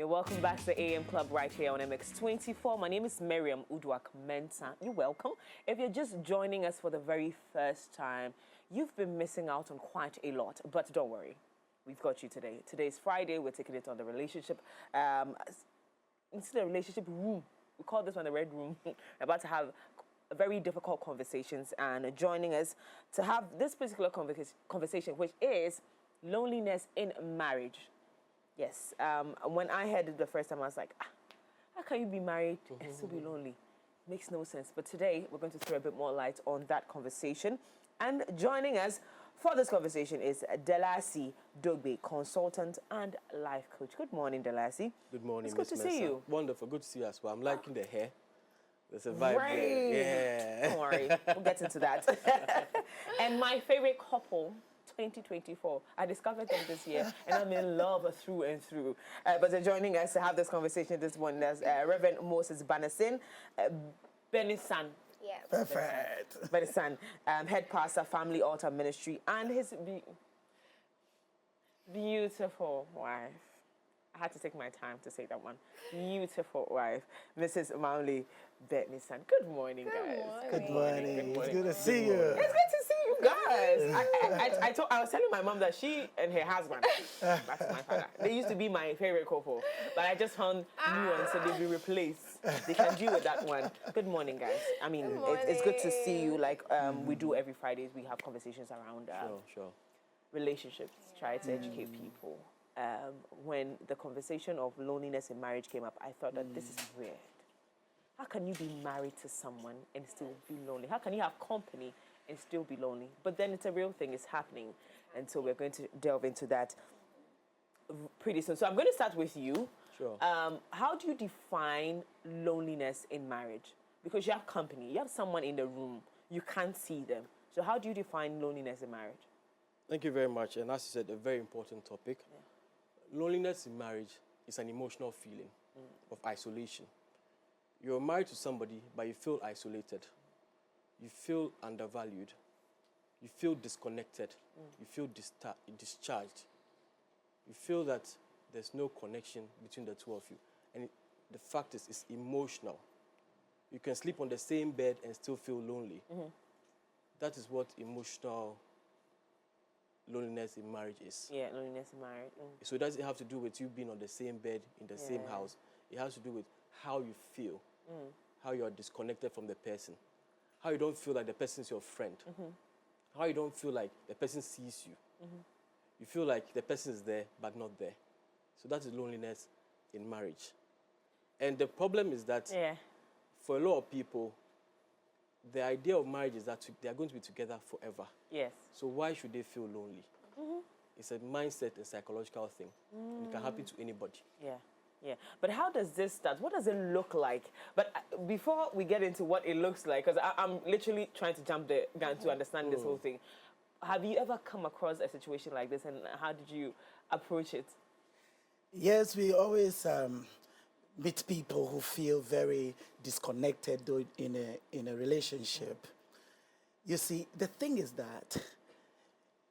You're welcome back to the AM Club right here on MX24. My name is Miriam Udwak Mensah. You're welcome. If you're just joining us for the very first time, you've been missing out on quite a lot, but don't worry. We've got you today. Today's Friday. We're taking it on the relationship, into the relationship room. We call this one the Red Room. We're about to have very difficult conversations, and joining us to have this particular conversation, which is loneliness in marriage. Yes. When I heard it the first time, I was like, how can you be married and still be lonely? Makes no sense. But today, we're going to throw a bit more light on that conversation. And joining us for this conversation is Delasi Dogbe, consultant and life coach. Good morning, Delasi. Good morning, It's good to see you. Wonderful. Good to see you as well. I'm liking the hair. There's a vibe there. Yeah. Don't worry. We'll get into that. And my favorite couple, 2024. I discovered them this year, and I'm in love through and through. But they're joining us to have this conversation this morning as Reverend Moses Banasin, Benisan. Yeah. Perfect. Benisan, head pastor, Family Altar Ministry, and his beautiful wife. I had to take my time to say that one. Beautiful wife, Mrs. Mauli Benisan. Good morning, guys. Good morning. It's good to see you. It's good to see you guys. I was telling my mom that she and her husband, that's my father, they used to be my favorite couple, but I just found new ones, so they'll be replaced. They can deal with that one. Good morning, guys. I mean, it's good to see you. Like we do every Fridays, we have conversations around Sure. relationships, try to educate people. When the conversation of loneliness in marriage came up, I thought that this is weird. How can you be married to someone and still be lonely? How can you have company and still be lonely? But then it's a real thing, it's happening. And so we're going to delve into that pretty soon. So I'm going to start with you. Sure. How do you define loneliness in marriage? Because you have company, you have someone in the room, you can't see them. So how do you define loneliness in marriage? Thank you very much. And as you said, a very important topic. Yeah. Loneliness in marriage is an emotional feeling of isolation. You're married to somebody, but you feel isolated. You feel undervalued. You feel disconnected. You feel discharged. You feel that there's no connection between the two of you. And the fact is, it's emotional. You can sleep on the same bed and still feel lonely. That is what emotional loneliness in marriage is. Yeah, loneliness in marriage. So it doesn't have to do with you being on the same bed in the same house. It has to do with how you feel, how you are disconnected from the person, how you don't feel like the person is your friend, how you don't feel like the person sees you. You feel like the person is there but not there. So that is loneliness in marriage. And the problem is that for a lot of people, the idea of marriage is that they are going to be together forever. Yes. So why should they feel lonely? It's a mindset and psychological thing. It can happen to anybody. Yeah. But how does this start? What does it look like? But before we get into what it looks like, because I'm literally trying to jump the gun to understand this whole thing. Have you ever come across a situation like this, and how did you approach it? Yes, we always meet people who feel very disconnected in a relationship. You see, the thing is that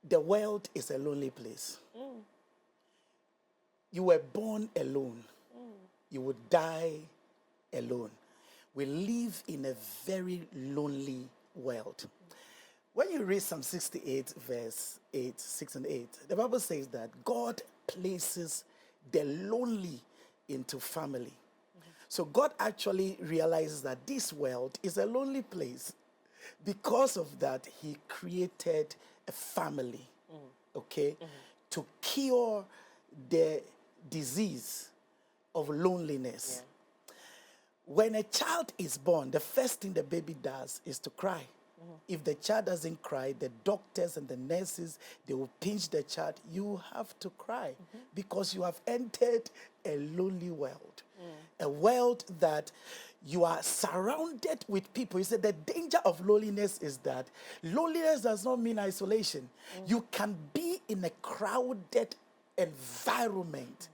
the world is a lonely place. You were born alone. You would die alone. We live in a very lonely world. When you read Psalm 68, verse 8, 6 and 8, the Bible says that God places the lonely into family. So God actually realizes that this world is a lonely place. Because of that, he created a family, okay, to cure the disease of loneliness. When a child is born, the first thing the baby does is to cry. If the child doesn't cry, the doctors and the nurses, they will pinch the child. You have to cry because you have entered a lonely world. A world that you are surrounded with people. You said the danger of loneliness is that loneliness does not mean isolation. You can be in a crowded environment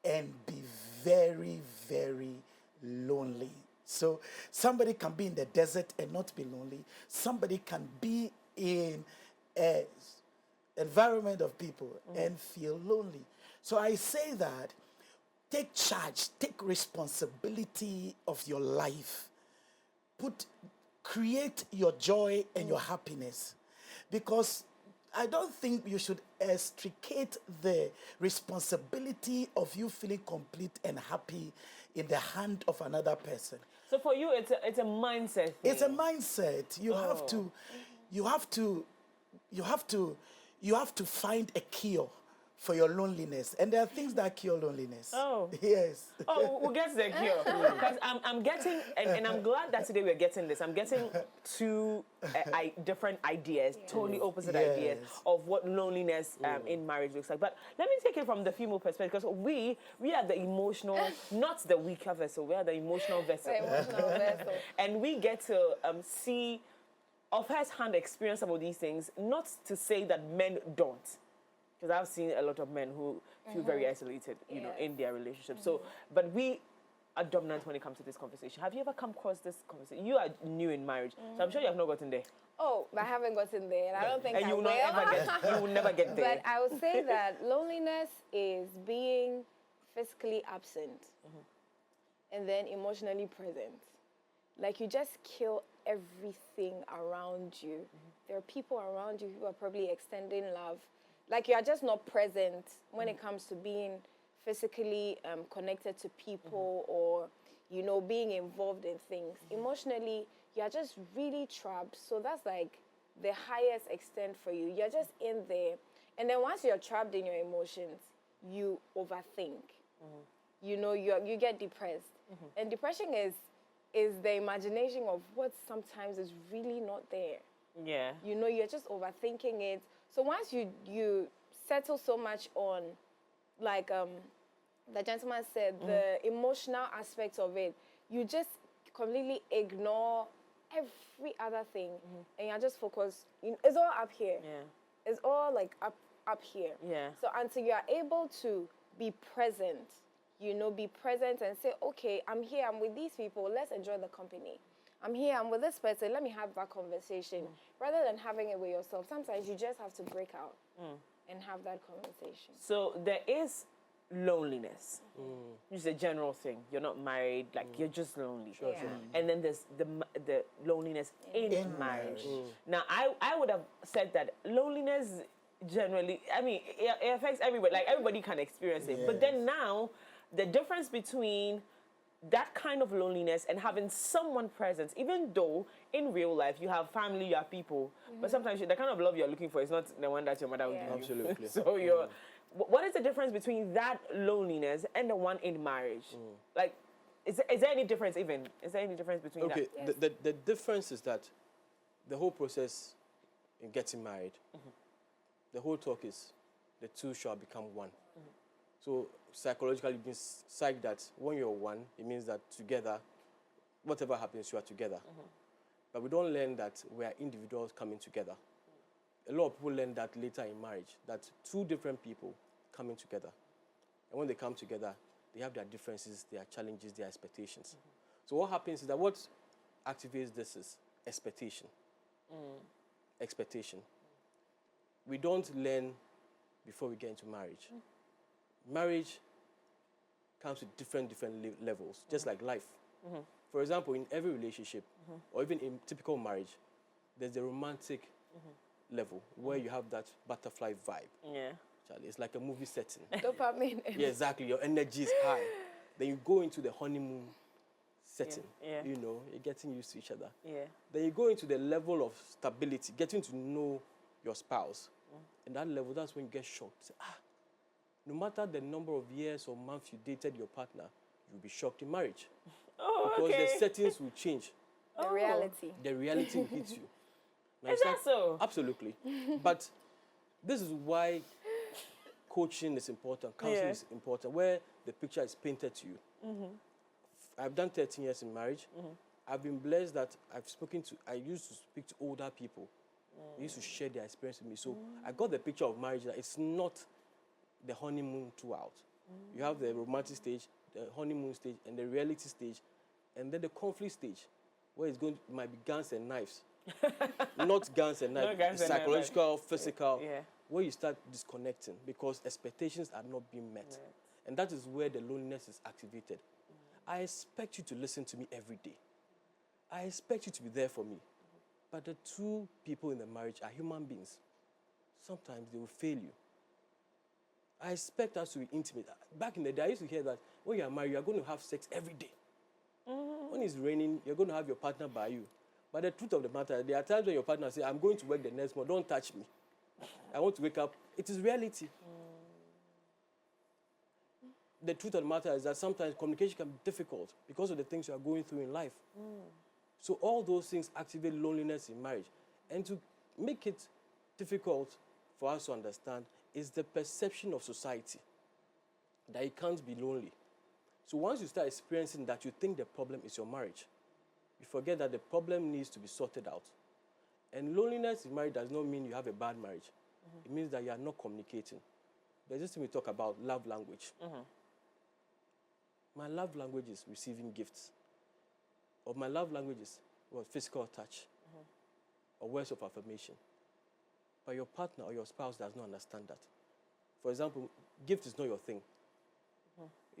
and be very, very lonely. So somebody can be in the desert and not be lonely. Somebody can be in an environment of people and feel lonely. So I say that take charge, take responsibility of your life. Create your joy and your happiness. Because I don't think you should extricate the responsibility of you feeling complete and happy in the hand of another person. So for you, it's a mindset thing. It's a mindset. You have to find a cure for your loneliness, and there are things that cure loneliness. Oh. Yes. Oh, we'll get to the cure. Because I'm getting, and I'm glad that today we're getting this. I'm getting two different ideas, totally opposite ideas of what loneliness in marriage looks like. But let me take it from the female perspective, because we are the emotional, not the weaker vessel, we are the emotional vessel. The emotional vessel. And we get to see of first-hand experience some of these things, not to say that men don't. Because I've seen a lot of men who feel very isolated, you know, in their relationship. So, but we are dominant when it comes to this conversation. Have you ever come across this conversation? You are new in marriage, so I'm sure you have not gotten there. Oh, I haven't gotten there, and I don't think And I you will will. you will never get there. But I would say that loneliness is being physically absent and then emotionally present. Like, you just kill everything around you. There are people around you who are probably extending love. Like, you are just not present when it comes to being physically connected to people or, you know, being involved in things. Emotionally, you are just really trapped. So that's like the highest extent for you. You're just in there. And then once you're trapped in your emotions, you overthink. You know, you get depressed. And depression is the imagination of what sometimes is really not there. Yeah. You know, you're just overthinking it. So once you settle so much on, like the gentleman said, the emotional aspect of it, you just completely ignore every other thing, and you're just focused. It's all up here. Yeah. It's all like up here. Yeah. So until you are able to be present, you know, be present and say, okay, I'm here, I'm with these people, let's enjoy the company. I'm here, I'm with this person, let me have that conversation. Rather than having it with yourself, sometimes you just have to break out and have that conversation. So there is loneliness. It's a general thing. You're not married, like you're just lonely. Sure. And then there's the loneliness in marriage. Now, I would have said that loneliness generally, I mean, it affects everybody. Like, everybody can experience it. But then now, the difference between that kind of loneliness and having someone present, even though in real life you have family, you have people, but sometimes the kind of love you're looking for is not the one that your mother will give you. Absolutely. So what is the difference between that loneliness and the one in marriage? Like, is there any difference even? Is there any difference between that? Okay, the difference is that the whole process in getting married, the whole talk is the two shall become one. So psychologically, it means that when you're one, it means that together, whatever happens, you are together. But we don't learn that we are individuals coming together. A lot of people learn that later in marriage, that two different people coming together. And when they come together, they have their differences, their challenges, their expectations. So what happens is that what activates this is expectation. Expectation. We don't learn before we get into marriage. Marriage comes with different levels, just like life. For example, in every relationship, or even in typical marriage, there's the romantic level where you have that butterfly vibe. Yeah. Charlie, it's like a movie setting. Dopamine. Yeah, exactly. Your energy is high. Then you go into the honeymoon setting. Yeah. You know, you're getting used to each other. Yeah. Then you go into the level of stability, getting to know your spouse. And that level, that's when you get shocked. Say, no matter the number of years or months you dated your partner, you'll be shocked in marriage. Because the settings will change. The reality. The reality will hit you. Now Is that so? Absolutely. But this is why coaching is important, counseling is important, where the picture is painted to you. I've done 13 years in marriage. I've been blessed that I used to speak to older people. They used to share their experience with me. So I got the picture of marriage that it's not the honeymoon throughout. You have the romantic stage, the honeymoon stage, and the reality stage, and then the conflict stage, where it might be guns and knives. Not guns and knives, psychological, physical, where you start disconnecting because expectations are not being met. And that is where the loneliness is activated. I expect you to listen to me every day. I expect you to be there for me. But the two people in the marriage are human beings. Sometimes they will fail you. I expect us to be intimate. Back in the day, I used to hear that when you are married, you are going to have sex every day. When it's raining, you're going to have your partner by you. But the truth of the matter, there are times when your partner says, I'm going to work the next month, don't touch me. I want to wake up. It is reality. The truth of the matter is that sometimes communication can be difficult because of the things you are going through in life. So all those things activate loneliness in marriage. And to make it difficult for us to understand is the perception of society that you can't be lonely. So once you start experiencing that, you think the problem is your marriage. You forget that the problem needs to be sorted out. And loneliness in marriage does not mean you have a bad marriage. It means that you are not communicating. There's this thing we talk about, love language. My love language is receiving gifts. Or my love language is physical touch. Or words of affirmation. But your partner or your spouse does not understand that. For example, gift is not your thing.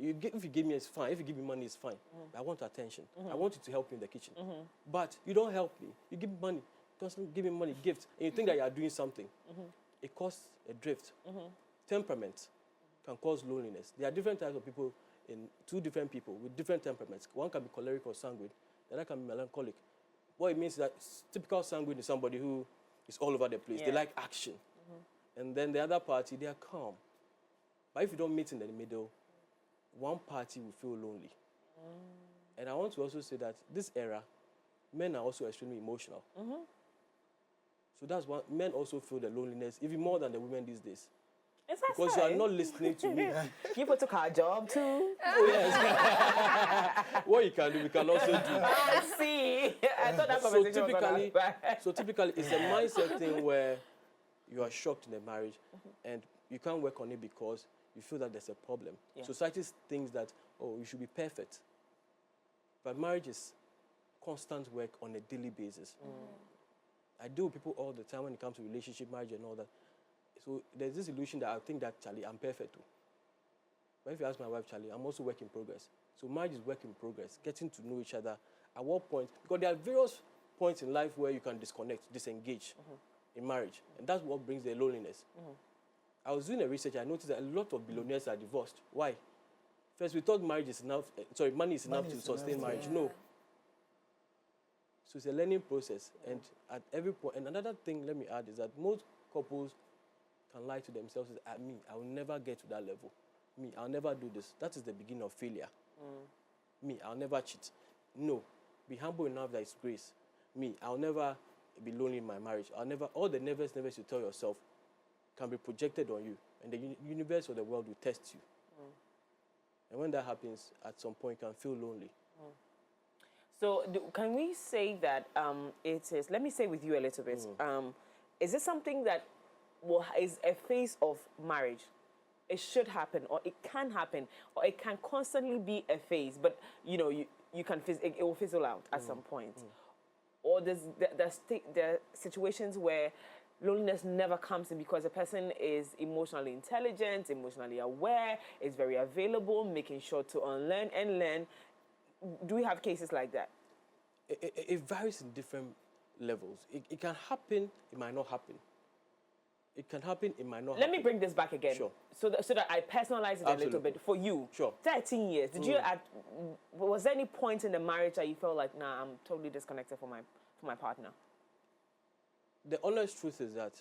If you give me, it's fine. If you give me money, it's fine. But I want attention. I want you to help me in the kitchen. But you don't help me. You give me money. Constantly give me money, gifts, and you think that you are doing something. It causes a drift. Temperament can cause loneliness. There are different types of people, two different people with different temperaments. One can be choleric or sanguine. The other can be melancholic. What it means is that typical sanguine is somebody who is all over the place. They like action. And then the other party, they are calm. But if you don't meet in the middle, one party will feel lonely. And I want to also say that this era, men are also extremely emotional. So that's why men also feel the loneliness even more than the women these days. Because you are not listening to me. You put took our job too. Oh, yes. What you can do, we can also do. I see. I thought that conversation was going to So typically, it's a mindset thing where you are shocked in the marriage and you can't work on it because you feel that there's a problem. Society thinks that, oh, you should be perfect. But marriage is constant work on a daily basis. I deal with people all the time when it comes to relationship, marriage, and all that. So there's this illusion that I think that, Charlie, I'm perfect too. But if you ask my wife, Charlie, I'm also work in progress. So marriage is work in progress, getting to know each other. At what point? Because there are various points in life where you can disconnect, disengage in marriage. And that's what brings the loneliness. I was doing a research, I noticed that a lot of billionaires are divorced. Why? First, we thought money is enough to sustain marriage. No. So it's a learning process. And at every point, and another thing, let me add, is that most couples can lie to themselves, I will never get to that level. Me, I'll never do this. That is the beginning of failure. Me, I'll never cheat. No. Be humble enough that it's grace. Me, I'll never be lonely in my marriage. All the nevers you tell yourself can be projected on you. And the universe or the world will test you. And when that happens, at some point, you can feel lonely. So can we say that it is, let me say with you a little bit, is this something that is a phase of marriage? It should happen, or it can happen, or it can constantly be a phase, but you can it will fizzle out at some point. Or there's situations where loneliness never comes in because the person is emotionally intelligent, emotionally aware, is very available, making sure to unlearn and learn. Do we have cases like that? It varies in different levels. It can happen, it might not happen. It can happen, it might not happen. Let me bring this back again. Sure. So that I personalize it a little bit for you. Sure. 13 years. Was there any point in the marriage that you felt like, nah, I'm totally disconnected from my partner? The honest truth is that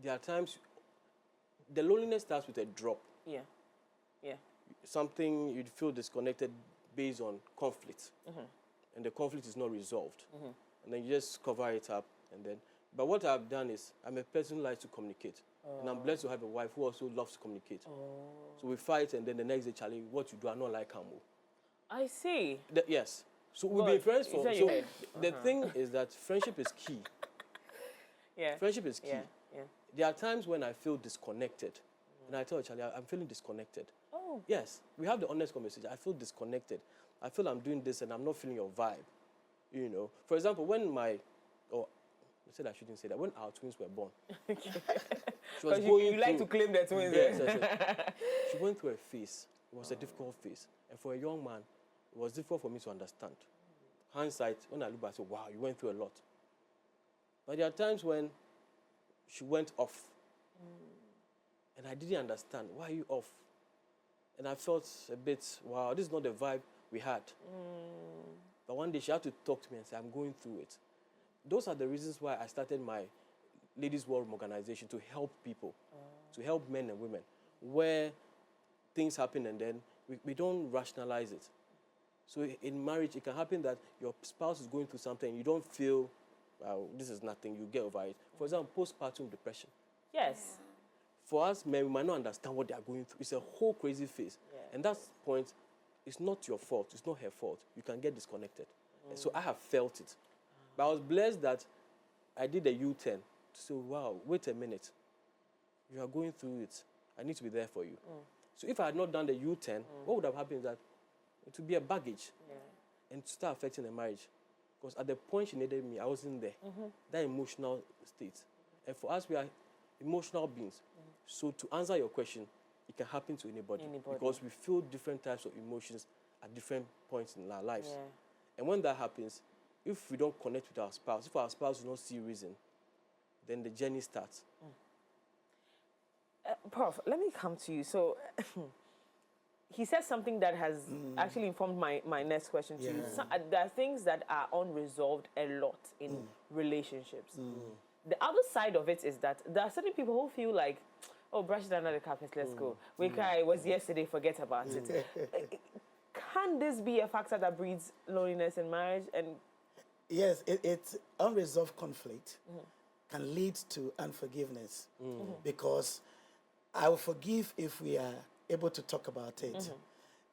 there are times the loneliness starts with a drop. Yeah. Something you'd feel disconnected based on conflict. And the conflict is not resolved. And then you just cover it up. But what I've done is, I'm a person who likes to communicate. And I'm blessed to have a wife who also loves to communicate. So we fight, and then the next day, Charlie, what you do, I not like Hamo. I see. Yes. So we've been friends for... So the thing is that friendship is key. Yeah. Friendship is key. Yeah. There are times when I feel disconnected. And I tell Charlie, I'm feeling disconnected. Oh. Yes. We have the honest conversation. I feel disconnected. I feel I'm doing this and I'm not feeling your vibe. For example, when I said I shouldn't say that. When our twins were born, She was Because going you like to through- claim the twins. Yes, yes. She went through a phase. It was a difficult phase. And for a young man, it was difficult for me to understand. Hindsight, when I look back, I say, wow, you went through a lot. But there are times when she went off. And I didn't understand. Why are you off? And I felt a bit, wow, this is not the vibe we had. But one day she had to talk to me and say, I'm going through it. Those are the reasons why I started my Ladies' War Room organization, to help people, to help men and women, where things happen and then we don't rationalize it. So in marriage, it can happen that your spouse is going through something, you don't feel, this is nothing, you get over it. For example, postpartum depression. Yes. For us men, we might not understand what they are going through. It's a whole crazy phase. Yeah. And that point, it's not your fault. It's not her fault. You can get disconnected. So I have felt it. But I was blessed that I did a U-turn to say, wow, wait a minute. You are going through it. I need to be there for you. So if I had not done the U-turn, what would have happened is that it would be a baggage and start affecting the marriage. Because at the point she needed me, I wasn't there. That emotional state. And for us, we are emotional beings. So to answer your question, it can happen to anybody. Because we feel different types of emotions at different points in our lives. Yeah. And when that happens, if we don't connect with our spouse, if our spouse does not see reason, then the journey starts. Prof, let me come to you. So he said something that has actually informed my next question to you. So, there are things that are unresolved a lot in relationships. The other side of it is that there are certain people who feel like, oh, brush it under the carpet, let's go. We cry, it was yesterday, forget about it. Can this be a factor that breeds loneliness in marriage? And Yes, it's unresolved conflict can lead to unforgiveness because I will forgive if we are able to talk about it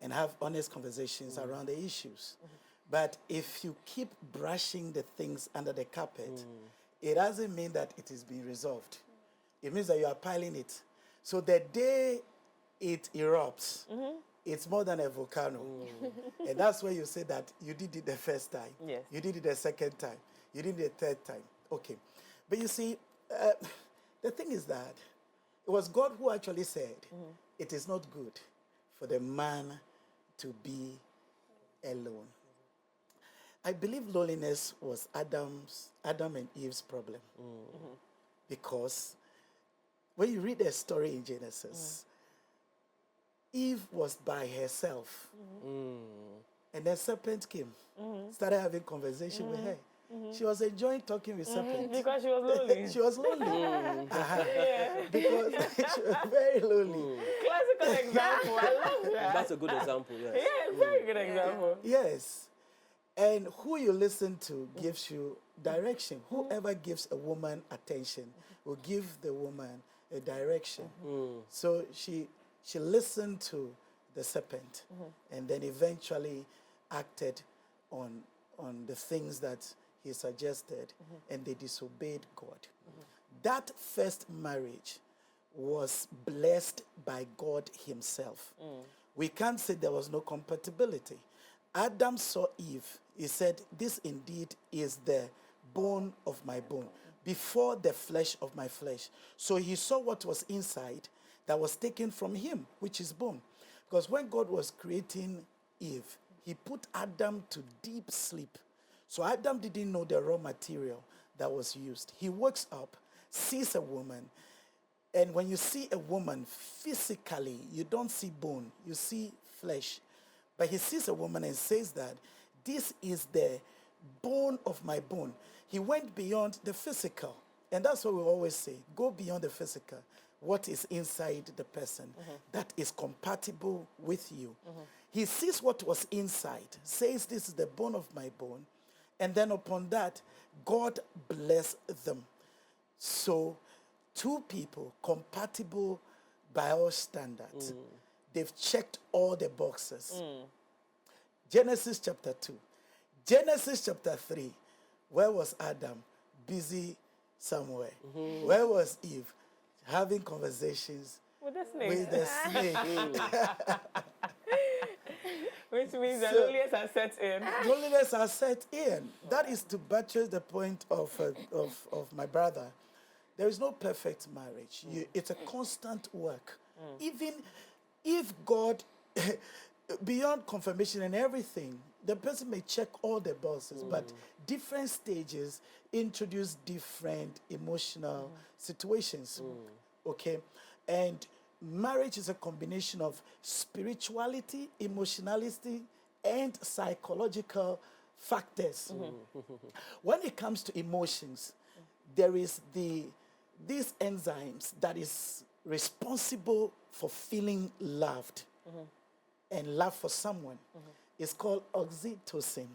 and have honest conversations around the issues. But if you keep brushing the things under the carpet, it doesn't mean that it is being resolved. It means that you are piling it. So the day it erupts, it's more than a volcano. And that's where you say that you did it the first time. Yes. You did it the second time. You did it the third time. Okay. But you see, the thing is that it was God who actually said, it is not good for the man to be alone. I believe loneliness was Adam and Eve's problem. Because when you read the story in Genesis, Eve was by herself. And the serpent came, started having conversation with her. She was enjoying talking with serpent. because she was lonely. She was lonely. Because she was very lonely. Classical example. I love that. That's a good example, yes. Yeah, very good example. Yes. And who you listen to gives you direction. Whoever gives a woman attention will give the woman a direction. So she listened to the serpent and then eventually acted on the things that he suggested, and they disobeyed God. That first marriage was blessed by God himself. We can't say there was no compatibility. Adam saw Eve. He said, this indeed is the bone of my bone, before the flesh of my flesh. So he saw what was inside that was taken from him, which is bone. Because when God was creating Eve, he put Adam to deep sleep. So Adam didn't know the raw material that was used. He wakes up, sees a woman, and when you see a woman physically, you don't see bone, you see flesh. But he sees a woman and says that this is the bone of my bone. He went beyond the physical. And that's what we always say, go beyond the physical. What is inside the person that is compatible with you. He sees what was inside, says this is the bone of my bone. And then upon that, God bless them. So two people compatible by all standards. They've checked all the boxes. Genesis chapter 2. Genesis chapter 3. Where was Adam? Busy somewhere. Where was Eve? Having conversations With the snake. with the snake. Which means the So- loneliness has set in. Loneliness has set in. That is to buttress the point of my brother, there is no perfect marriage. It's a constant work. Even if God, beyond confirmation and everything, the person may check all the boxes, but different stages introduce different emotional situations. Okay? And marriage is a combination of spirituality, emotionality, and psychological factors. When it comes to emotions, there is these enzymes that is responsible for feeling loved and love for someone. It's called oxytocin.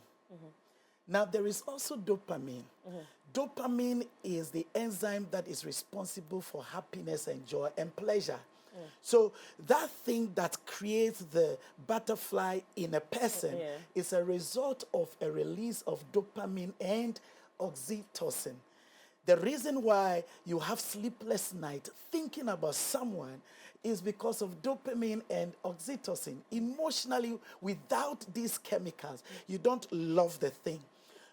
Now, there is also dopamine. Dopamine is the enzyme that is responsible for happiness and joy and pleasure. So that thing that creates the butterfly in a person is a result of a release of dopamine and oxytocin. The reason why you have sleepless night thinking about someone is because of dopamine and oxytocin. Emotionally, without these chemicals, you don't love the thing.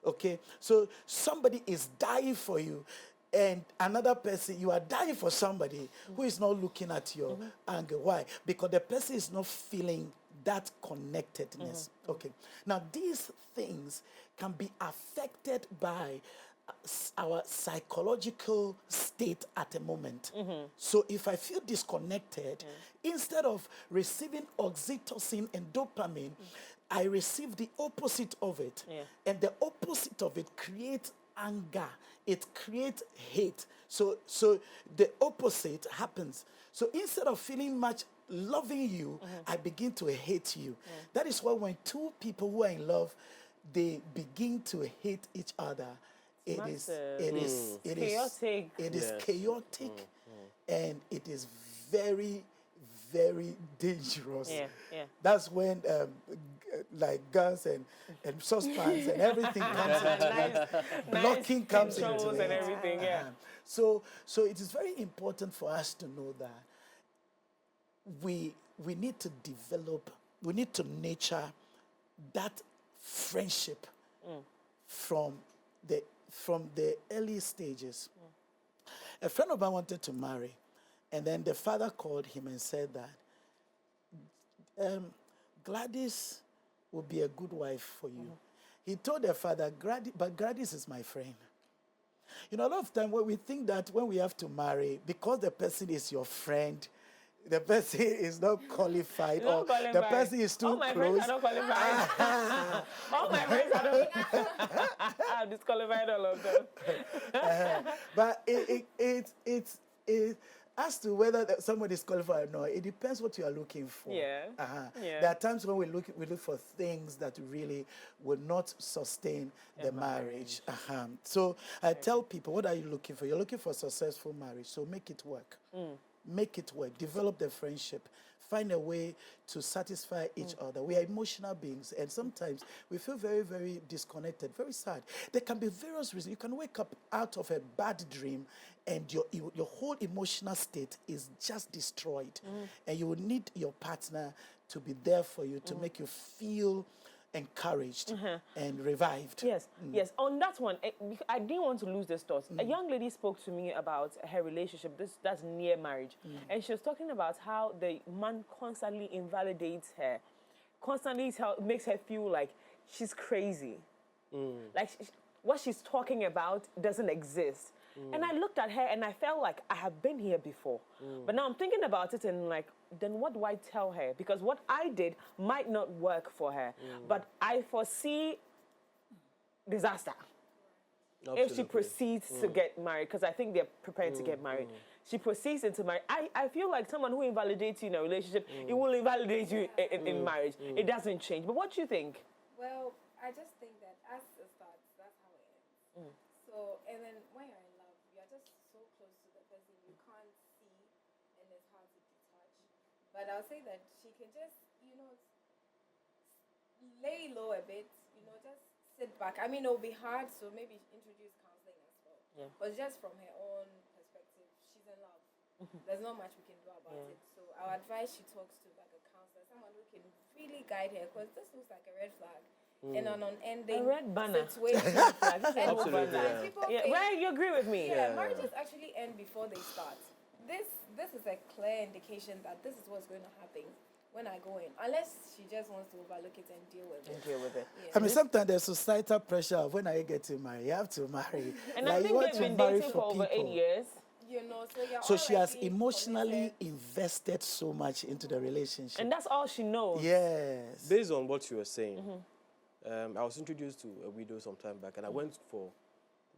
Okay? So somebody is dying for you, and another person, you are dying for somebody who is not looking at your angle. Why? Because the person is not feeling that connectedness. Okay. Now, these things can be affected by our psychological state at a moment. So if I feel disconnected, instead of receiving oxytocin and dopamine, I receive the opposite of it. And the opposite of it creates anger. It creates hate. So the opposite happens. So instead of feeling much loving you, I begin to hate you. That is why when two people who are in love, they begin to hate each other. It is chaotic, and it is very, very dangerous. That's when like guns and saucepans and everything comes into it. Blocking comes into it. And everything, So it is very important for us to know that we need to develop, we need to nurture that friendship from the early stages. A friend of mine wanted to marry, and then the father called him and said that Gladys will be a good wife for you. He told the father, but Gladys is my friend. You know, a lot of time when we think that when we have to marry, because the person is your friend, the person is not qualified, or the person is too all my close. Friends are not qualified. All my friends are not. I've disqualified all of them. But it's as to whether somebody is qualified or not, it depends what you are looking for. There are times when we look for things that really will not sustain the marriage. So I tell people, what are you looking for? You're looking for a successful marriage, so make it work. Make it work. Develop the friendship. Find a way to satisfy each other. We are emotional beings, and sometimes we feel very, very disconnected, very sad. There can be various reasons. You can wake up out of a bad dream, and your whole emotional state is just destroyed. And you will need your partner to be there for you, to make you feel encouraged and revived. Yes. On that one, I didn't want to lose this thought. A young lady spoke to me about her relationship. That's near marriage, and she was talking about how the man constantly invalidates her, constantly makes her feel like she's crazy, like what she's talking about doesn't exist. And I looked at her and I felt like I have been here before. But now I'm thinking about it and like, then what do I tell her? Because what I did might not work for her. But I foresee disaster if she proceeds to get married, because I think they're prepared to get married. She proceeds into marriage. I feel like someone who invalidates you in a relationship, it will invalidate you in marriage. It doesn't change. But what do you think? Well, I just think that as it starts, that's how it ends. So, and then when you're in love, you're just so close to the person you can't see, and it's hard to detach. But I'll say that she can just, lay low a bit, just sit back. I mean, it'll be hard, so maybe introduce counseling as well. But just from her own perspective, she's in love. There's not much we can do about it. So our advice, she talks to like a counselor, someone who can really guide her, because this looks like a red flag. in an unending A red banner. situation. Absolutely, yeah. People Yeah, think, right, you agree with me? yeah, marriages actually end before they start. This is a clear indication that this is what's going to happen when I go in, unless she just wants to overlook it and deal with it. Deal with it. Yeah. I mean, sometimes there's societal pressure of when are you getting married? You have to marry. And Like, I you think want they've to been marry dating for over 8 people. years. You know, so you're So she has already emotionally committed. invested so much into the relationship. And that's all she knows. Yes. Based on what you were saying, I was introduced to a widow some time back, and I went for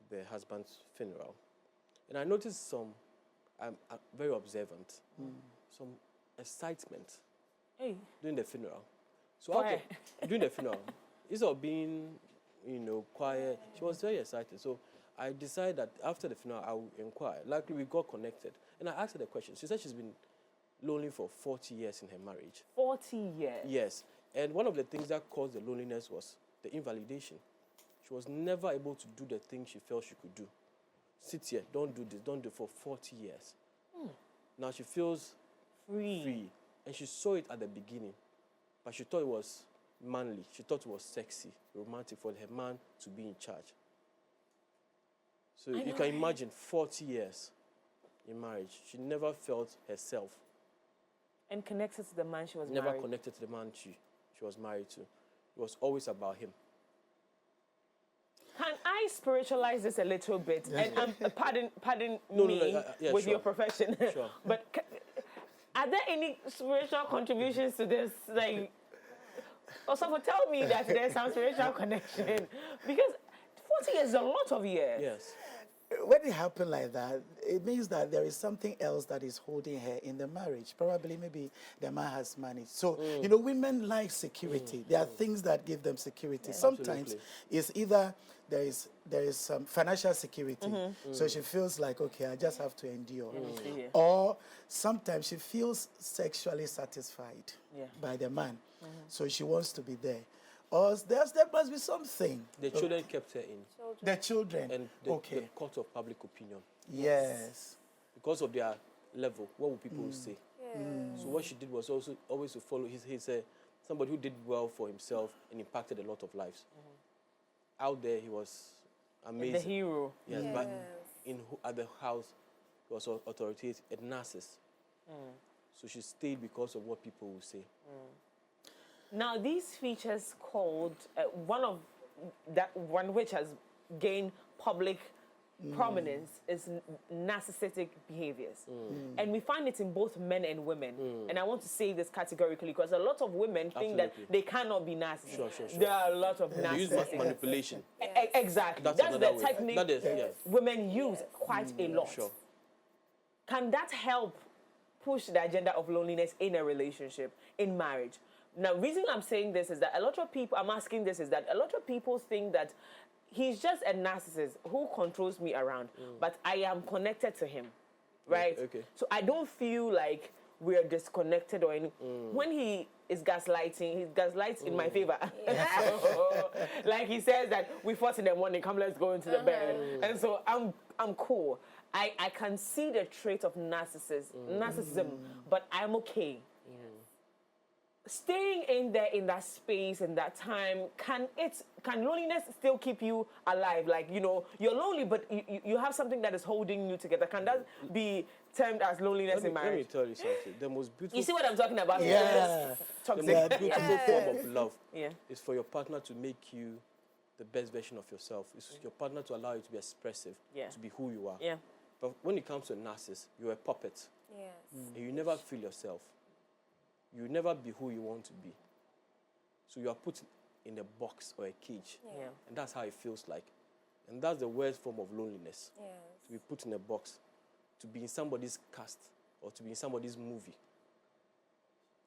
the husband's funeral. And I noticed I'm very observant, some excitement Hey. during the funeral. So Quiet. during the funeral, instead of being, quiet, she was very excited. So I decided that after the funeral, I would inquire. Luckily, we got connected. And I asked her the question. She said she's been lonely for 40 years in her marriage. 40 years. Yes. And one of the things that caused the loneliness was the invalidation. She was never able to do the things she felt she could do. Sit here, don't do this, don't do it for 40 years. Now she feels free. And she saw it at the beginning. But she thought it was manly. She thought it was sexy, romantic for her man to be in charge. So you can imagine 40 years in marriage. She never felt herself. And connected to the man she was Never married. connected to the man she was married to. It was always about him. Can I spiritualize this a little bit? And pardon No, me yeah, with sure. your profession. Sure. But are there any spiritual contributions to this? Like, also tell me that there's some spiritual connection, because 40 years is a lot of years. Yes. When it happened like that, it means that there is something else that is holding her in the marriage. Probably, maybe the man has money. So, women like security. There are things that give them security. Sometimes Absolutely. it's either there is some financial security. So she feels like, okay, I just have to endure. Yeah. Or sometimes she feels sexually satisfied by the man. So she wants to be there. Or there must be something. The children kept her in. The children. And the court of public opinion. Yes. Because of their level, what would people say? So what she did was also always to follow. He's somebody who did well for himself and impacted a lot of lives. Out there, he was amazing. The hero. Yes, but at the house, he was authoritative, a narcissist. So she stayed because of what people will say. Now, these features called one which has gained public prominence is narcissistic behaviors. And we find it in both men and women. And I want to say this categorically because a lot of women think that they cannot be narcissists. Sure. There are a lot of They use narcissists. manipulation. Exactly. That's That's the another way. technique That is, yes. women use quite a lot. Sure. Can that help push the agenda of loneliness in a relationship, in marriage? Now, the reason I'm saying this is that a lot of people think that he's just a narcissist who controls me around, but I am connected to him, right? Okay. So I don't feel like we're disconnected or any. When he is gaslighting, he gaslights in my favor. Like he says that we fought in the morning, come let's go into the bed. And so I'm cool. I can see the trait of narcissism, but I'm okay. Staying in there in that space and that time, can loneliness still keep you alive? Like, you're lonely, but you have something that is holding you together. Can that be termed as loneliness in Let marriage? me tell you something. The most beautiful. You see what I'm talking about? Yeah. The Toxic. most beautiful form of love Yeah. is for your partner to make you the best version of yourself. It's your partner to allow you to be expressive, to be who you are. Yeah. But when it comes to a narcissist, you're a puppet. Yes. And you never feel yourself. You never be who you want to be. So you are put in a box or a cage. Yeah. And that's how it feels like. And that's the worst form of loneliness. Yes. To be put in a box, to be in somebody's cast, or to be in somebody's movie.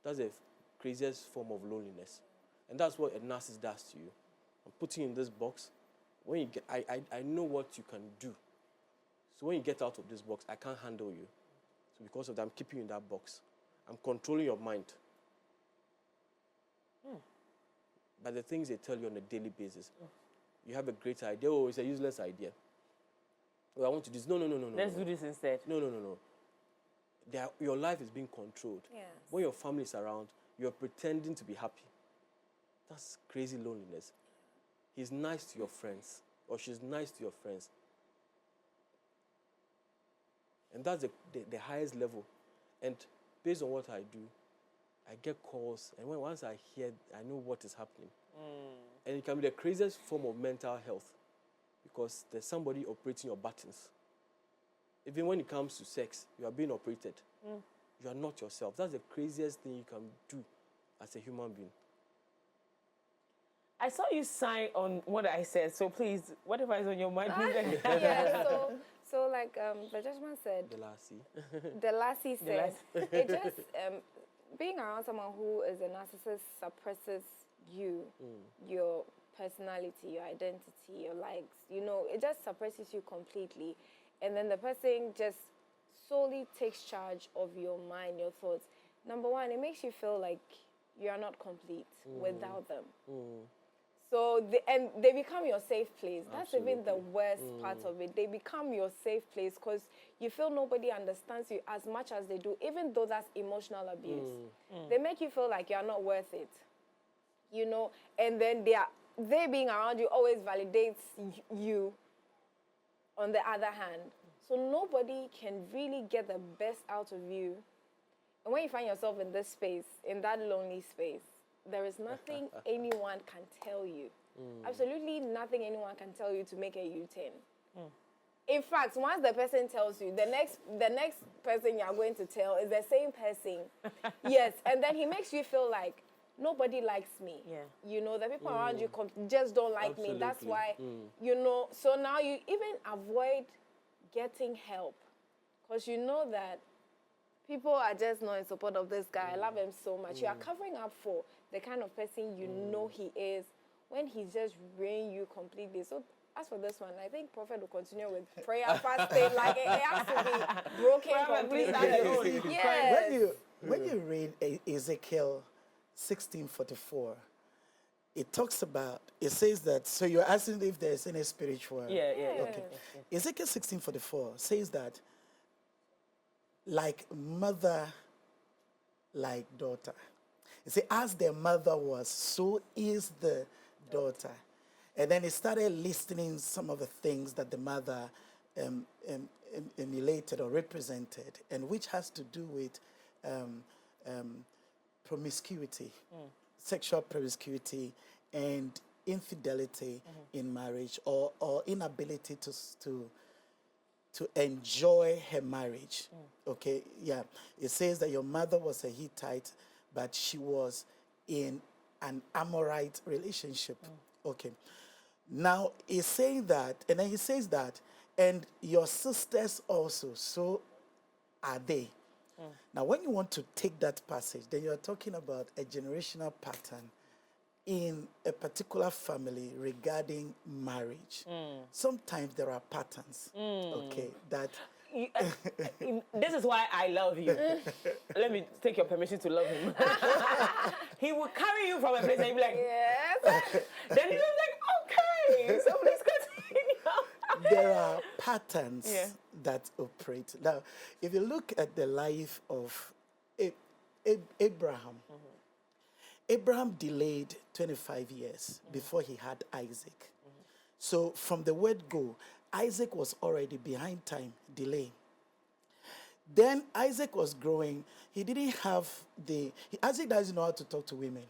That's the craziest form of loneliness. And that's what a narcissist does to you. I'm putting you in this box. When you get, I know what you can do. So when you get out of this box, I can't handle you. So because of that, I'm keeping you in that box. I'm controlling your mind. By the things they tell you on a daily basis. You have a great idea. Oh, it's a useless idea. Oh, I want to do this. No. Let's do this instead. No. Your life is being controlled. Yes. When your family is around, you're pretending to be happy. That's crazy loneliness. he's nice to your friends or she's nice to your friends. And that's the highest level. And based on what I do, I get calls, and once I hear, I know what is happening. And it can be the craziest form of mental health because there's somebody operating your buttons. Even when it comes to sex, you are being operated. You are not yourself. That's the craziest thing you can do as a human being. I saw you sign on what I said, so please, whatever is on your mind, please. Yeah, so like the judgment said, the lassie said, it just, being around someone who is a narcissist suppresses you, your personality, your identity, your likes, it just suppresses you completely. And then the person just solely takes charge of your mind, your thoughts. Number one, it makes you feel like you are not complete without them. So, they become your safe place. That's even the worst part of it. They become your safe place because you feel nobody understands you as much as they do, even though that's emotional abuse. They make you feel like you're not worth it, and then they being around you always validates you on the other hand. So nobody can really get the best out of you. And when you find yourself in this space, in that lonely space, there is nothing anyone can tell you. Absolutely nothing anyone can tell you to make a U-turn. In fact, once the person tells you, the next person you are going to tell is the same person. Yes, and then he makes you feel like nobody likes me. Yeah. The people around you just don't like me. That's why, so now you even avoid getting help because you know that people are just not in support of this guy. I love him so much. You are covering up for the kind of person you know he is when he's just ruining you completely. So as for this one, I think Prophet will continue with prayer, fasting. Like it has to be broken completely. Yes. When you read Ezekiel 16:44, it says that, so you're asking if there's any spiritual. Yeah. Okay. Ezekiel 16:44 says that, like mother, like daughter. You see, as the mother was, so is the daughter. And then he started listing some of the things that the mother emulated or represented, and which has to do with promiscuity, sexual promiscuity, and infidelity in marriage, or inability to enjoy her marriage. Okay, yeah. It says that your mother was a Hittite, but she was in an Amorite relationship. Okay. Now, he's saying that, and then he says that, and your sisters also, so are they. Now, when you want to take that passage, then you're talking about a generational pattern in a particular family regarding marriage. Sometimes there are patterns, okay, that... This is why I love you. Let me take your permission to love him. He will carry you from a place and you'll be like, Yes. Then he's like, okay, so please continue. There are patterns that operate. Now, if you look at the life of Abraham, Abraham delayed 25 years before he had Isaac. So from the word go, Isaac was already behind time, delay. Then Isaac was growing. He didn't have Isaac doesn't know how to talk to women.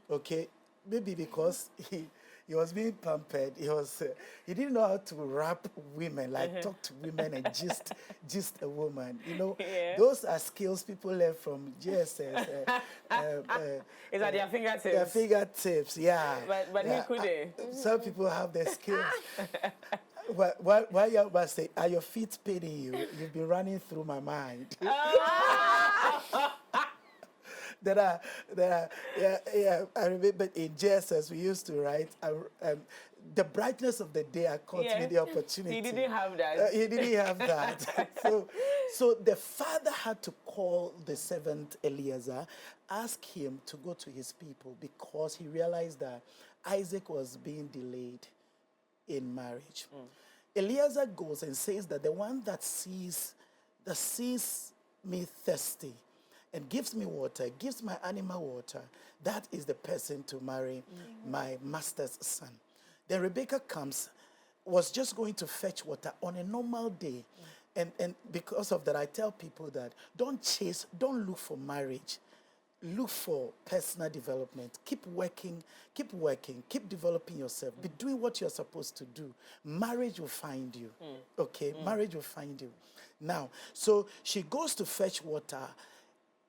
Okay? Maybe because he was being pampered. He didn't know how to rap women, like talk to women and just a woman. Those are skills people learn from GSS. It's at their fingertips. Their fingertips, yeah. But he couldn't. Some people have their skills. While you must say, are your feet paining you? You've been running through my mind. I remember in JSS we used to write the brightness of the day caught me the opportunity. He didn't have that. He didn't have that. So the father had to call the servant Eliezer, ask him to go to his people because he realized that Isaac was being delayed in marriage. Eliezer goes and says that the one that sees me thirsty and gives me water, gives my animal water, that is the person to marry my master's son. Then Rebecca comes, was just going to fetch water on a normal day. And because of that, I tell people that don't don't look for marriage. Look for personal development. Keep working, keep developing yourself. Be doing what you're supposed to do. Marriage will find you. Okay? Marriage will find you. Now, so she goes to fetch water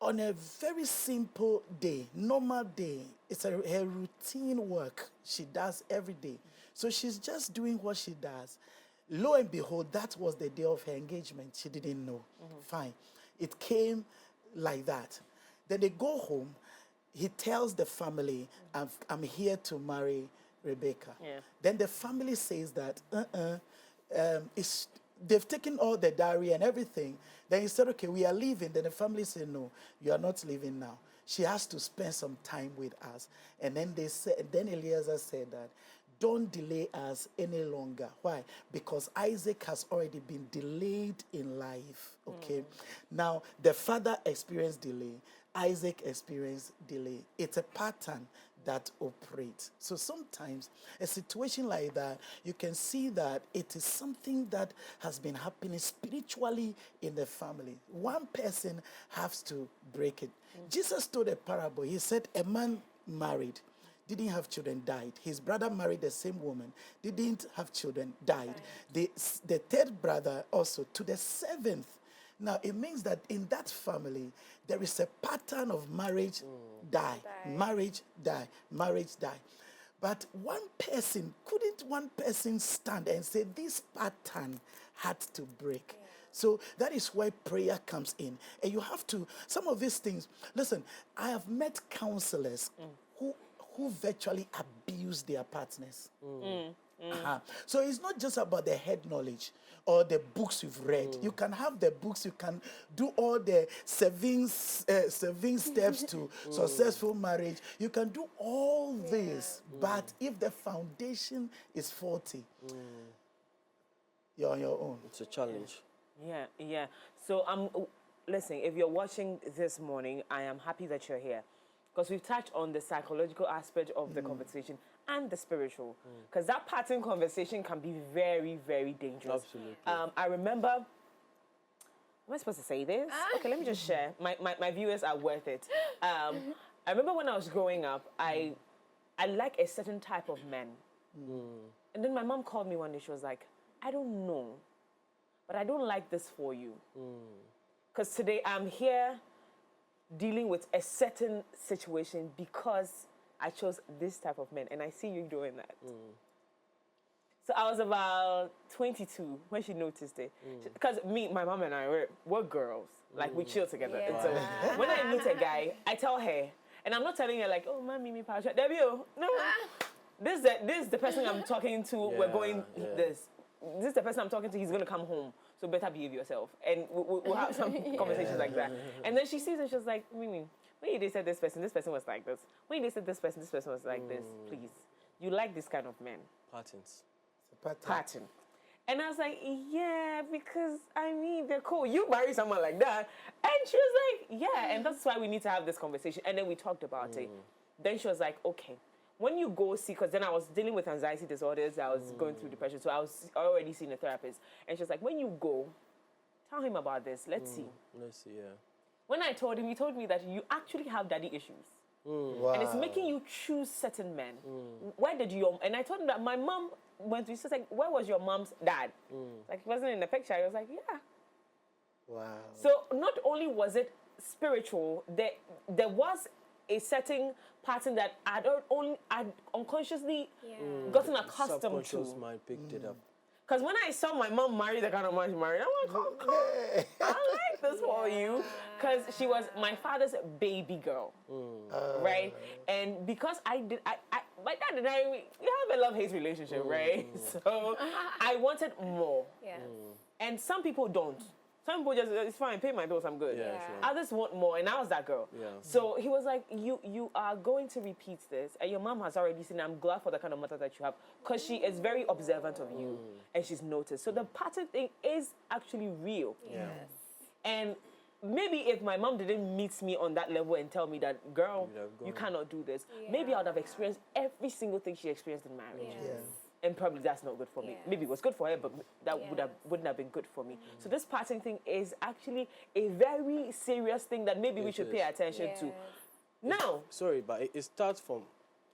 on a very simple day, normal day. It's her routine work she does every day. So she's just doing what she does. Lo and behold, that was the day of her engagement. She didn't know. Fine. It came like that. Then they go home. He tells the family, I'm here to marry Rebecca. Yeah. Then the family says that, they've taken all the dowry and everything. Then he said, okay, we are leaving. Then the family said, no, you are not leaving now. She has to spend some time with us. And then then Eliezer said that, don't delay us any longer. Why? Because Isaac has already been delayed in life. Okay. Now, the father experienced delay. Isaac experienced delay. It's a pattern that operates. So sometimes a situation like that, you can see that it is something that has been happening spiritually in the family. One person has to break it. Jesus told a parable. He said a man married, didn't have children, died. His brother married the same woman, didn't have children, died. The third brother also to the seventh. Now, it means that in that family, there is a pattern of marriage, marriage, marriage, die. But couldn't one person stand and say this pattern had to break? Yeah. So that is where prayer comes in. And you have to, some of these things, listen, I have met counselors who virtually abuse their partners. So it's not just about the head knowledge or the books you've read. You can have the books, you can do all the seven steps to successful marriage. You can do all this, but if the foundation is faulty, you're on your own. It's a challenge. Yeah. So listen, if you're watching this morning, I am happy that you're here. Because we've touched on the psychological aspect of the conversation and the spiritual. Because that pattern conversation can be very, very dangerous. Absolutely. I remember, am I supposed to say this? Okay, let me just share. My viewers are worth it. I remember when I was growing up, I like a certain type of men. And then my mom called me one day. She was like, I don't know, but I don't like this for you. Because today I'm here dealing with a certain situation because I chose this type of men, and I see you doing that. So I was about 22 when she noticed it. Because my mom and I, we're girls. Like, we chill together. And so when I meet a guy, I tell her, and I'm not telling her like, oh, mommy, me, Pasha, Debbie, no. This is the person I'm talking to. We're going this. This is the person I'm talking to. He's going to come home. So better behave yourself. And we'll have some conversations like that. And then she sees it, she's like, Mimi, when you said this person was like this. When you said this person was like this. Please. You like this kind of men. Patterns. Pattern. And I was like, yeah, because, I mean, they're cool. You marry someone like that. And she was like, yeah. And that's why we need to have this conversation. And then we talked about it. Then she was like, okay. When you go see, because then I was dealing with anxiety disorders, I was going through depression, so I was already seeing a therapist. And she was like, when you go, tell him about this. Let's see. Let's see, yeah. When I told him, he told me that you actually have daddy issues. Wow. And it's making you choose certain men. Where did your... And I told him that my mom went to... She was like, where was your mom's dad? Like, he wasn't in the picture. I was like, yeah. Wow. So not only was it spiritual, there was a certain pattern that I'd unconsciously gotten accustomed to. Subconscious mind picked it up. Because when I saw my mom marry the kind of man she married, I'm like, oh, I like this for you. Because she was my father's baby girl, right? And because my dad and I, we have a love-hate relationship, right? So I wanted more. Yes. And some people don't. Some people just, it's fine, pay my bills, I'm good. Yeah, sure. Others want more, and I was that girl. Yeah. So he was like, you are going to repeat this, and your mom has already seen, I'm glad for the kind of mother that you have, because she is very observant of you, and she's noticed. So the pattern thing is actually real. Yes. And maybe if my mom didn't meet me on that level and tell me that, girl, you cannot do this, maybe I would have experienced every single thing she experienced in marriage. Yes. and probably that's not good for me. Yes. Maybe it was good for her, but that Yes. wouldn't have been good for me. So this parting thing is actually a very serious thing that maybe we It should is. pay attention to. Yes. Now, Sorry, but it starts from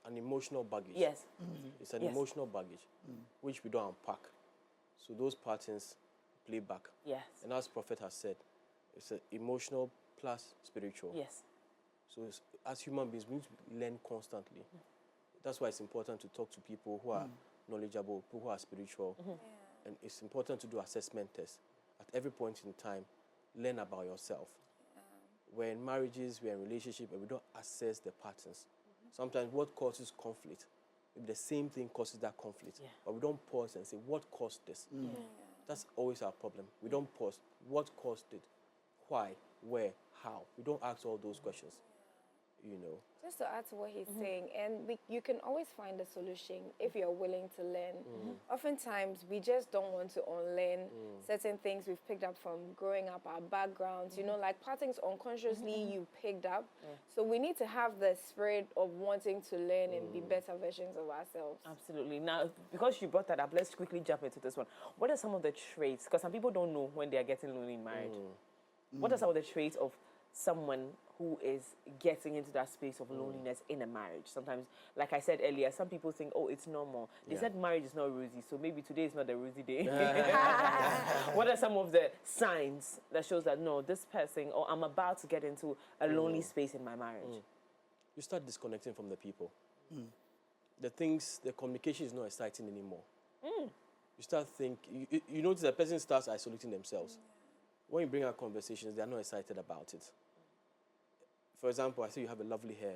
an emotional baggage. yes, It's an Yes. emotional baggage, which we don't unpack. So those patterns play back. yes, And as Prophet has said, it's an emotional plus spiritual. yes, So as human beings, we need to learn constantly. That's why it's important to talk to people who are knowledgeable, people who are spiritual. And it's important to do assessment tests. At every point in time, learn about yourself. We're in marriages, we're in relationships, and we don't assess the patterns. Sometimes what causes conflict, maybe the same thing causes that conflict. Yeah. But we don't pause and say, what caused this? That's always our problem. We don't pause. What caused it? Why? Where? How? We don't ask all those questions. You know. Just to add to what he's saying, and you can always find a solution if you're willing to learn. Oftentimes, we just don't want to unlearn certain things we've picked up from growing up, our backgrounds, you know, like patterns unconsciously you picked up. So we need to have the spirit of wanting to learn and be better versions of ourselves. absolutely. Now, because you brought that up, let's quickly jump into this one. What are some of the traits? Because some people don't know when they are getting lonely in marriage. What are some of the traits of someone who is getting into that space of loneliness in a marriage? Sometimes, like I said earlier, some people think, oh, it's normal. They said marriage is not rosy, so maybe today is not a rosy day. What are some of the signs that shows that, no, this person, or I'm about to get into a lonely space in my marriage? You start disconnecting from the people. The communication is not exciting anymore. You start you notice the person starts isolating themselves. When you bring out conversations, they're not excited about it. For example, I say you have a lovely hair,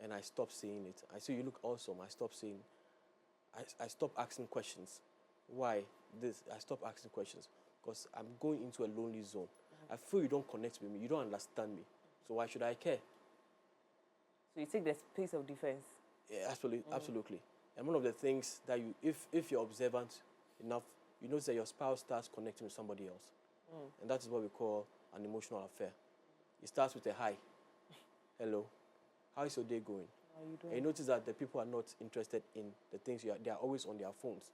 and I stop saying it. I say you look awesome. I stop saying. I stop asking questions. Why this? I stop asking questions because I'm going into a lonely zone. I feel you don't connect with me. You don't understand me. So why should I care? So you take the space of defense. Yeah, absolutely. And one of the things that if you're observant enough, you notice that your spouse starts connecting with somebody else. And that is what we call an emotional affair. It starts with a hi. Hello. How is your day going? How are you doing? And you notice that the people are not interested in the things they are always on their phones.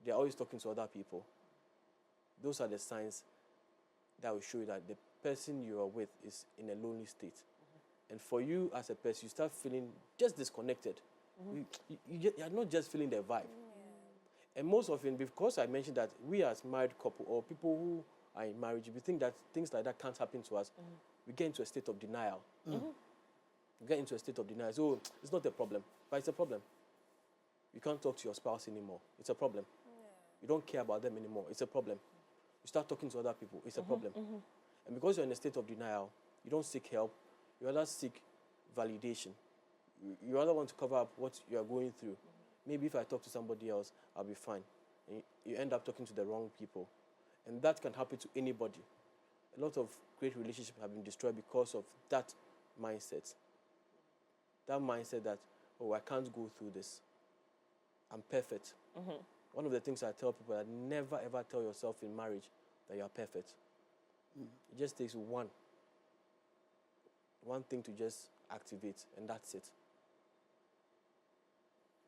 They are always talking to other people. Those are the signs that will show you that the person you are with is in a lonely state. And for you as a person, you start feeling just disconnected. You are not just feeling the vibe. And most often, because I mentioned that we as married couple or people who are in marriage, we think that things like that can't happen to us, we get into a state of denial. We get into a state of denial. So it's not a problem, but it's a problem. You can't talk to your spouse anymore. It's a problem. You don't care about them anymore. It's a problem. You start talking to other people. It's a problem. And because you're in a state of denial, you don't seek help. You rather seek validation. You rather want to cover up what you are going through. Maybe if I talk to somebody else, I'll be fine. And you end up talking to the wrong people. And that can happen to anybody. A lot of great relationships have been destroyed because of that mindset. That mindset that, oh, I can't go through this. I'm perfect. One of the things I tell people that never ever tell yourself in marriage that you are perfect. It just takes one thing to just activate, and that's it.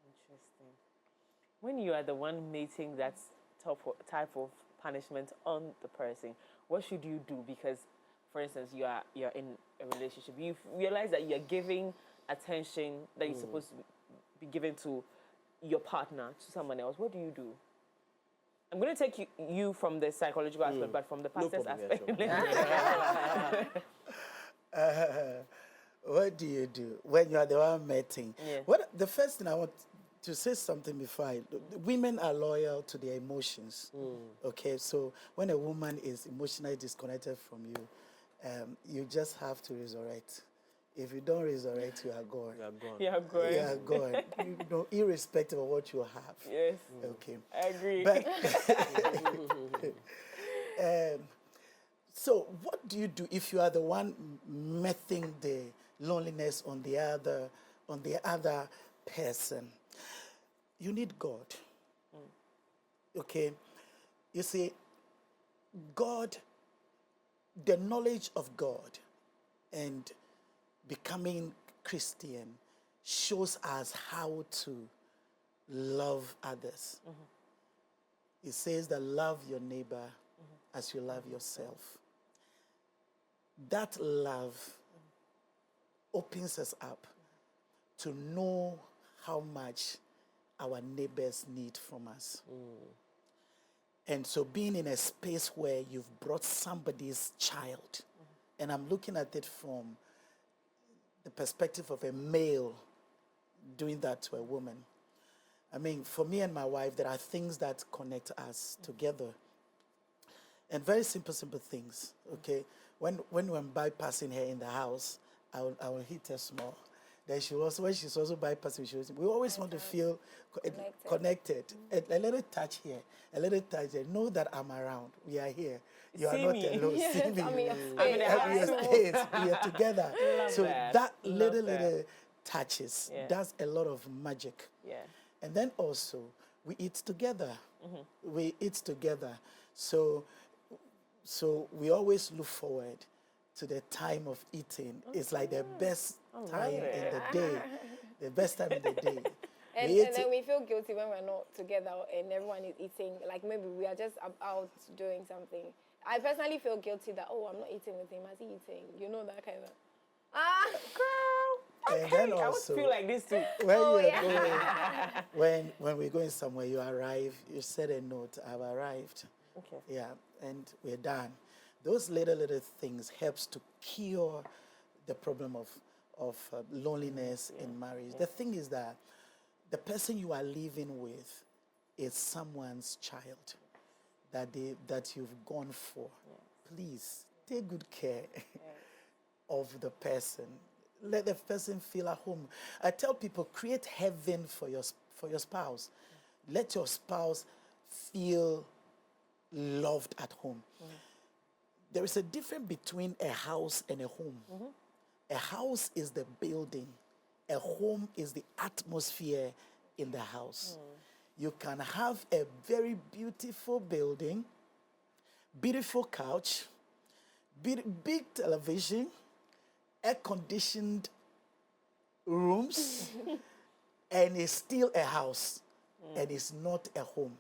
Interesting. When you are the one making that type of punishment on the person, what should you do? Because, for instance, you're in a relationship. You realize that you're giving attention that you're supposed to be given to your partner, to someone else. What do you do? I'm going to take you from the psychological aspect, but from the pastor's problem, aspect. What do you do when you are the one meeting? Yeah. The first thing I want to say something before women are loyal to their emotions. Okay, so when a woman is emotionally disconnected from you, you just have to resurrect. If you don't resurrect, you are gone. You are gone. Yeah, I'm going. You are gone. You know, irrespective of what you have. Yes. Okay. I agree. But so what do you do if you are the one meeting the loneliness on the other person? You need God. Okay? You see, God, the knowledge of God and becoming Christian shows us how to love others. It says that love your neighbor as you love yourself. That love opens us up to know how much our neighbors need from us. And so being in a space where you've brought somebody's child, and I'm looking at it from the perspective of a male doing that to a woman. I mean, for me and my wife, there are things that connect us together. And very simple things, okay? When I'm bypassing her in the house, I will hit her small. Then when she's also bypassing, we always want to feel connected. A little touch here, a little touch there. Know that I'm around. We are here. You are not alone. Yes, See me. I'm in your I'm in your space. We are together. So that Love little touches does a lot of magic. Yeah. And then also, we eat together. We eat together. So we always look forward to the time of eating. It's like the best time in the day. The best time in the day. And then we feel guilty when we're not together and everyone is eating. Like maybe we are just out doing something. I personally feel guilty that, I'm not eating with him. Is he eating? You know, that kind of. Girl. And Okay. then I also, would feel like this too. when we're going somewhere, you arrive, you set a note, I've arrived. Okay. Yeah, and we're done. Those little things helps to cure the problem of loneliness in marriage. The thing is that the person you are living with is someone's child that you've gone for. Please take good care of the person. Let the person feel at home. I tell people, create heaven for your spouse. Let your spouse feel loved at home. There is a difference between a house and a home. A house is the building. A home is the atmosphere in the house. You can have a very beautiful building, beautiful couch, big television, air-conditioned rooms, and it's still a house, and it's not a home.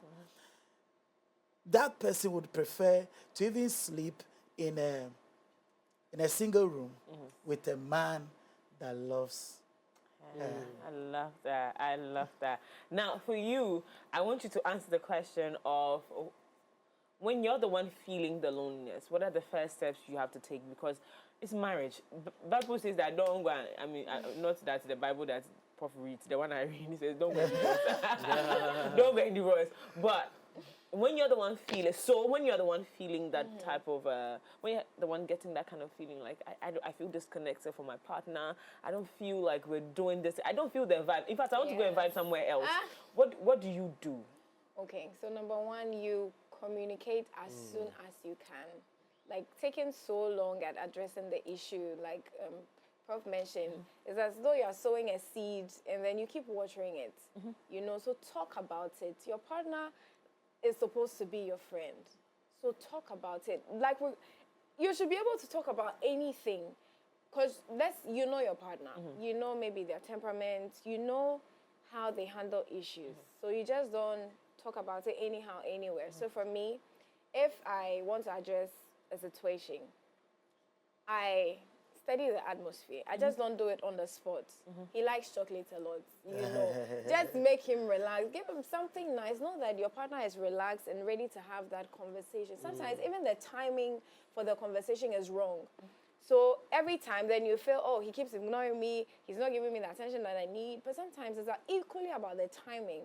That person would prefer to even sleep in a single room with a man that loves her. I love that. I love that. Now, for you, I want you to answer the question of when you're the one feeling the loneliness, what are the first steps you have to take? Because it's marriage. Bible says that don't go. Not that the Bible that Prof reads, the one I read, he says don't go. Don't get divorced. But when you're the one feeling that type of when you're the one getting that kind of feeling, like I feel disconnected from my partner, I don't feel like we're doing this, I don't feel the vibe. In fact, I want to go and vibe somewhere else. What do you do? Okay, so number one, you communicate as soon as you can. Like taking so long at addressing the issue, like Prof mentioned, it's as though you are sowing a seed and then you keep watering it. So talk about it. Your partner is supposed to be your friend. So talk about it. Like you should be able to talk about anything, because you know your partner. You know maybe their temperament. You know how they handle issues. So you just don't talk about it anyhow, anywhere. So for me, if I want to address a situation, I study the atmosphere. I just don't do it on the spot. He likes chocolate a lot, Just make him relax. Give him something nice. Know that your partner is relaxed and ready to have that conversation. Sometimes even the timing for the conversation is wrong. So every time then you feel, he keeps ignoring me. He's not giving me the attention that I need. But sometimes it's equally about the timing.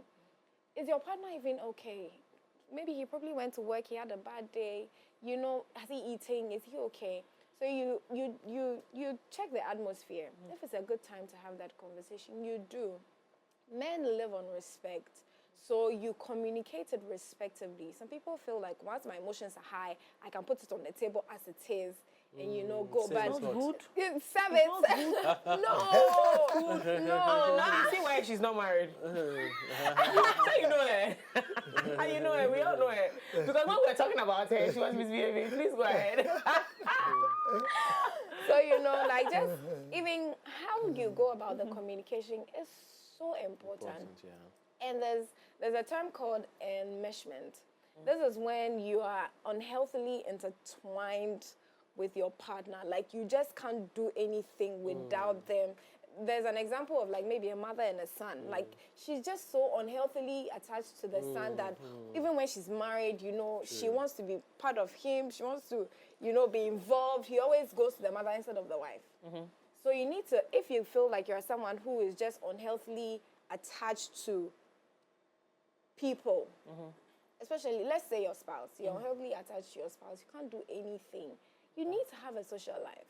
Is your partner even okay? Maybe he probably went to work. He had a bad day. Has he eating? Is he okay? So you check the atmosphere. If it's a good time to have that conversation, you do. Men live on respect. So you communicate it respectively. Some people feel like once my emotions are high, I can put it on the table as it is. And go back. It's not good. Serve it. No. Now you see why she's not married. How you know her? How you know her? We all know her. Because when we're talking about her, she was misbehaving. Please go ahead. So just even how you go about the communication is so important. And there's a term called enmeshment. This is when you are unhealthily intertwined with your partner. Like you just can't do anything without them. There's an example of like maybe a mother and a son. Like she's just so unhealthily attached to the son that even when she's married, you know, she wants to be part of him. She wants to, you know, be involved. He always goes to the mother instead of the wife. So you need to, if you feel like you're someone who is just unhealthily attached to people, especially, let's say your spouse, you're unhealthily attached to your spouse, you can't do anything. You need to have a social life.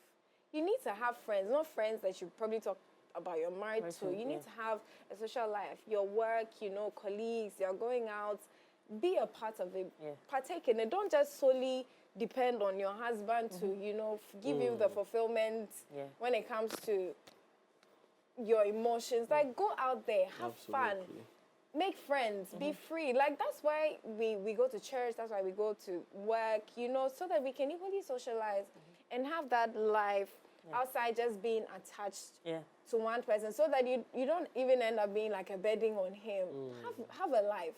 You need to have friends, not friends that you probably talk about you're married to. You need to have a social life. Your work, you know, colleagues, you're going out, be a part of it, partake in it. Don't just solely depend on your husband to, you know, give you the fulfillment when it comes to your emotions. Like, go out there, have fun. Make friends, be free. Like, that's why we go to church, that's why we go to work, you know, so that we can equally socialize and have that life outside just being attached to one person, so that you don't even end up being like a bedding on him. Have a life.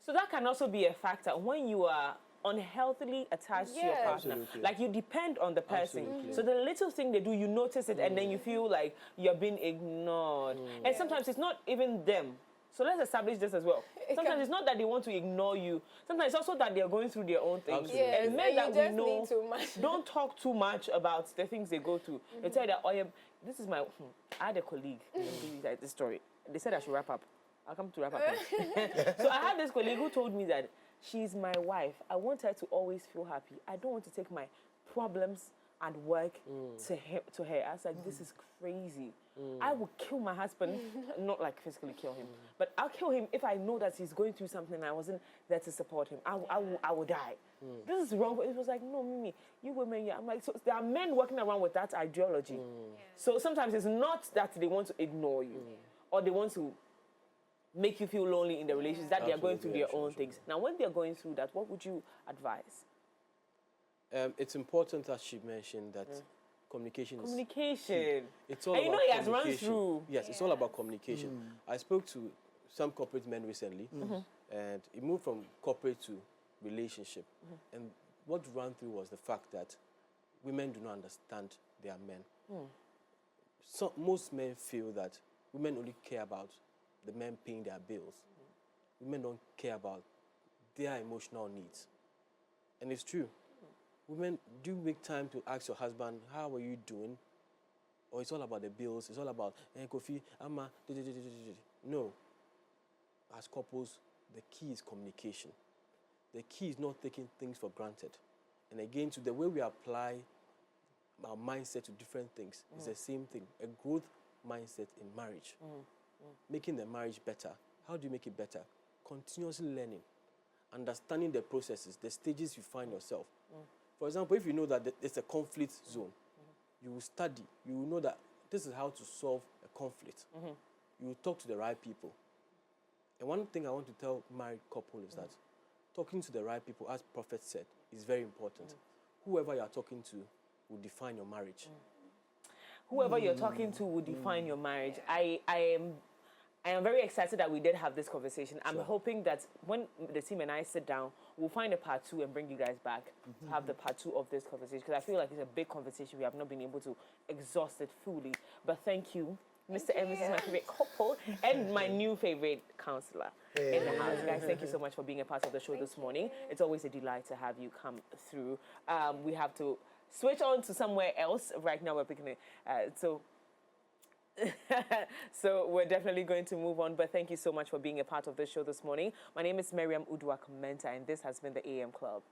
So that can also be a factor when you are unhealthily attached to your partner. Like you depend on the person. So the little thing they do, you notice it and then you feel like you're being ignored. And sometimes it's not even them. So let's establish this as well. Sometimes it's not that they want to ignore you. Sometimes it's also that they're going through their own things. And men that we know don't talk too much about the things they go through. They tell you that, oh yeah, this is my, I had a colleague, let me give you guys this story. They said I should wrap up. I'll come to wrap up. So I had this colleague who told me that she's my wife. I want her to always feel happy. I don't want to take my problems and work to her. I was like, this is crazy. I will kill my husband, not like physically kill him, but I'll kill him if I know that he's going through something and I wasn't there to support him. I will die. This is wrong. It was like, no, Mimi, you women, yeah. I'm like, so there are men working around with that ideology. So sometimes it's not that they want to ignore you or they want to make you feel lonely in the relationship, that they are going through their own things. Now, when they're going through that, what would you advise? It's important, as she mentioned, that communication is key. It's all and you about know he has run through. Yes, it's all about communication. I spoke to some corporate men recently, and it moved from corporate to relationship. And what ran through was the fact that women do not understand their men. So most men feel that women only care about the men paying their bills. Women don't care about their emotional needs. And it's true. Women do make time to ask your husband, how are you doing? Or it's all about the bills, it's all about, Kofi, Amma, no. As couples, the key is communication. The key is not taking things for granted. And again, to the way we apply our mindset to different things, is the same thing. A growth mindset in marriage. Making the marriage better. How do you make it better? Continuously learning. Understanding the processes, the stages you find yourself. For example, if you know that there's a conflict zone, you will study. You will know that this is how to solve a conflict. You will talk to the right people. And one thing I want to tell married couple is that talking to the right people, as Prophet said, is very important. Whoever you are talking to will define your marriage. Whoever you're talking to will define your marriage. I am very excited that we did have this conversation. I'm hoping that when the team and I sit down, we'll find a part 2 and bring you guys back to have the part 2 of this conversation, because I feel like it's a big conversation. We have not been able to exhaust it fully. But thank you, Mr. and Mrs. my favorite couple, and my new favorite counselor in the house. Guys, thank you so much for being a part of the show this morning. It's always a delight to have you come through. We have to switch on to somewhere else. Right now we're picking it. So we're definitely going to move on, but thank you so much for being a part of the show this morning. My name is Miriam Uduak Menta, and this has been the AM Club.